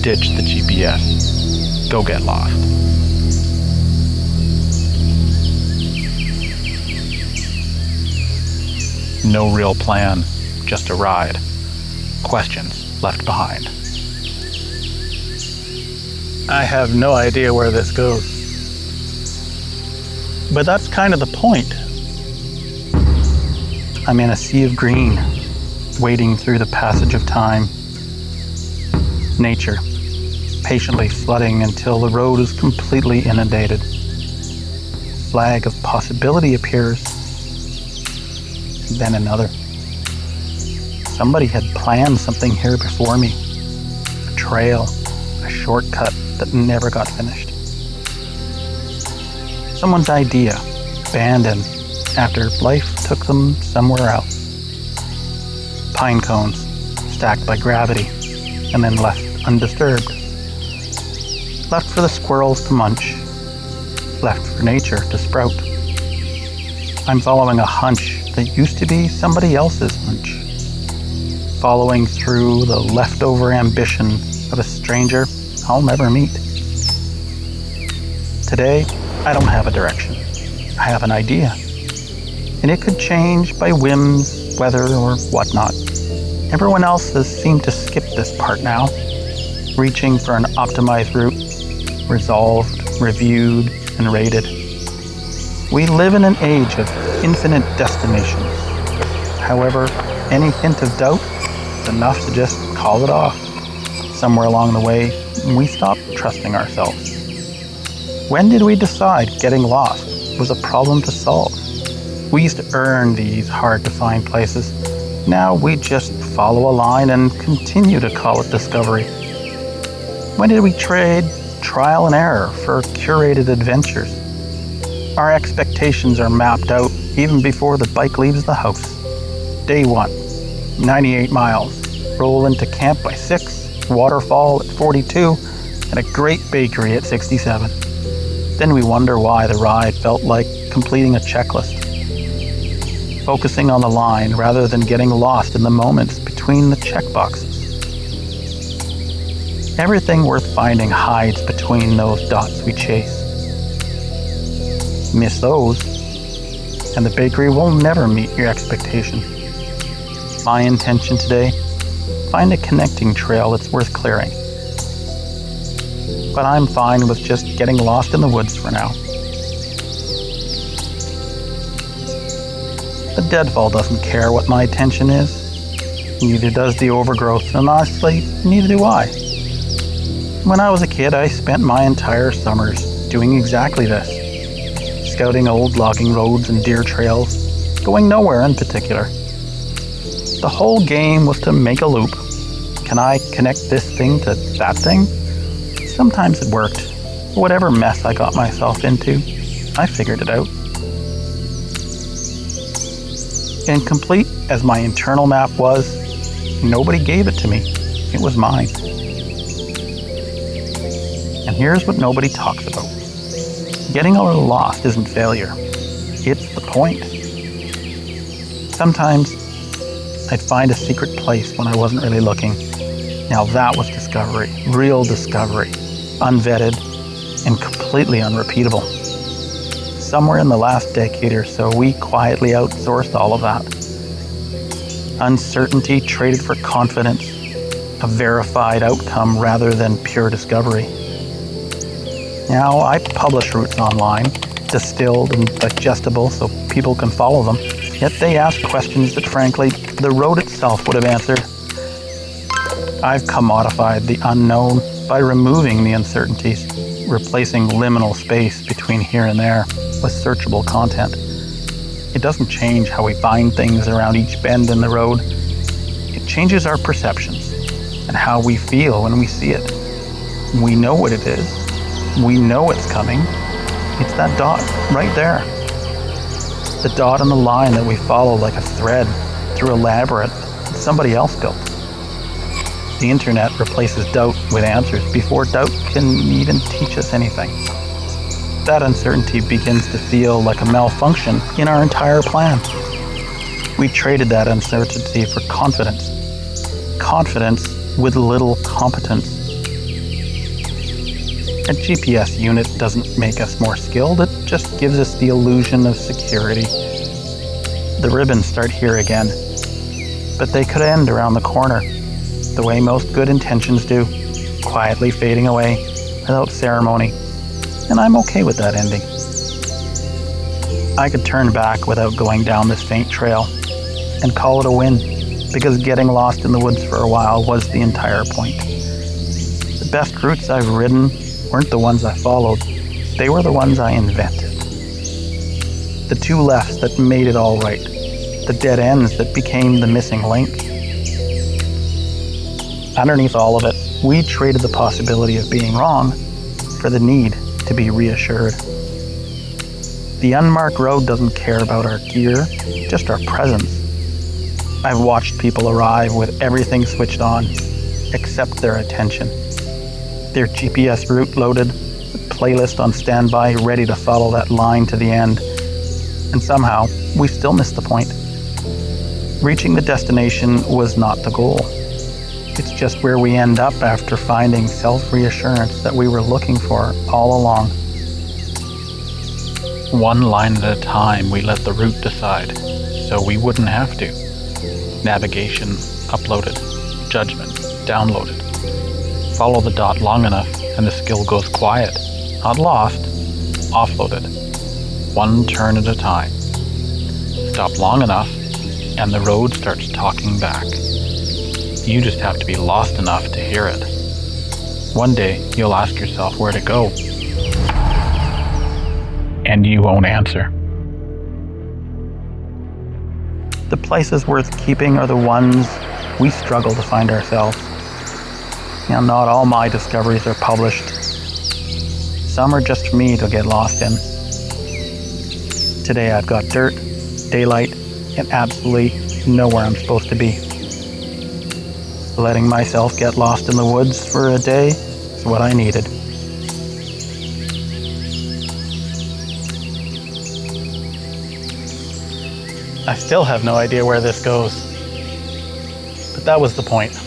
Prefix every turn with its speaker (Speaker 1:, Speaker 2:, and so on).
Speaker 1: Ditch the GPS. Go get lost. No real plan, just a ride. Questions left behind. I have no idea where this goes. But that's kind of the point. I'm in a sea of green, wading through the passage of time. Nature, patiently flooding until the road is completely inundated. Flag of possibility appears, then another. Somebody had planned something here before me. A trail, a shortcut that never got finished. Someone's idea, abandoned after life took them somewhere else. Pine cones, stacked by gravity, and then left undisturbed. Left for the squirrels to munch. Left for nature to sprout. I'm following a hunch that used to be somebody else's hunch. Following through the leftover ambition of a stranger I'll never meet. Today, I don't have a direction. I have an idea. And it could change by whims, weather, or whatnot. Everyone else has seemed to skip this part now, reaching for an optimized route, resolved, reviewed, and rated. We live in an age of infinite destinations. However, any hint of doubt is enough to just call it off. Somewhere along the way, we stopped trusting ourselves. When did we decide getting lost was a problem to solve? We used to earn these hard-to-find places. Now we just follow a line and continue to call it discovery. When did we trade trial and error for curated adventures? Our expectations are mapped out even before the bike leaves the house. Day 1, 98 miles. Roll into camp by 6, waterfall at 42, and a great bakery at 67. Then we wonder why the ride felt like completing a checklist. Focusing on the line rather than getting lost in the moments between the checkboxes. Everything worth finding hides between those dots we chase. Miss those, and the bakery will never meet your expectation. My intention today, find a connecting trail that's worth clearing. But I'm fine with just getting lost in the woods for now. The deadfall doesn't care what my intention is. Neither does the overgrowth, and honestly, neither do I. When I was a kid, I spent my entire summers doing exactly this. Scouting old logging roads and deer trails, going nowhere in particular. The whole game was to make a loop. Can I connect this thing to that thing? Sometimes it worked. Whatever mess I got myself into, I figured it out. Incomplete as my internal map was, nobody gave it to me. It was mine. And here's what nobody talks about. Getting a little lost isn't failure. It's the point. Sometimes I'd find a secret place when I wasn't really looking. Now that was discovery, real discovery, unvetted and completely unrepeatable. Somewhere in the last decade or so, we quietly outsourced all of that. Uncertainty traded for confidence, a verified outcome rather than pure discovery. Now I publish routes online, distilled and digestible so people can follow them, yet they ask questions that frankly, the road itself would have answered. I've commodified the unknown by removing the uncertainties, replacing liminal space between here and there with searchable content. It doesn't change how we find things around each bend in the road. It changes our perceptions and how we feel when we see it. We know what it is. We know it's coming. It's that dot right there. The dot on the line that we follow like a thread through a labyrinth that somebody else built. The internet replaces doubt with answers before doubt can even teach us anything. That uncertainty begins to feel like a malfunction in our entire plan. We traded that uncertainty for confidence. Confidence with little competence. A GPS unit doesn't make us more skilled, it just gives us the illusion of security. The ribbons start here again, but they could end around the corner, the way most good intentions do, quietly fading away without ceremony, and I'm okay with that ending. I could turn back without going down this faint trail and call it a win, because getting lost in the woods for a while was the entire point. The best routes I've ridden weren't the ones I followed, they were the ones I invented. The two lefts that made it all right, the dead ends that became the missing link. Underneath all of it, we traded the possibility of being wrong for the need to be reassured. The unmarked road doesn't care about our gear, just our presence. I've watched people arrive with everything switched on, except their attention. Their GPS route loaded, playlist on standby, ready to follow that line to the end. And somehow, we still missed the point. Reaching the destination was not the goal. It's just where we end up after finding self-reassurance that we were looking for all along. One line at a time, we let the route decide, so we wouldn't have to. Navigation uploaded, judgment downloaded. Follow the dot long enough and the skill goes quiet, not lost, offloaded. One turn at a time. Stop long enough and the road starts talking back. You just have to be lost enough to hear it. One day you'll ask yourself where to go, and you won't answer. The places worth keeping are the ones we struggle to find ourselves. Now, not all my discoveries are published. Some are just for me to get lost in. Today I've got dirt, daylight, and absolutely nowhere I'm supposed to be. Letting myself get lost in the woods for a day is what I needed. I still have no idea where this goes, but that was the point.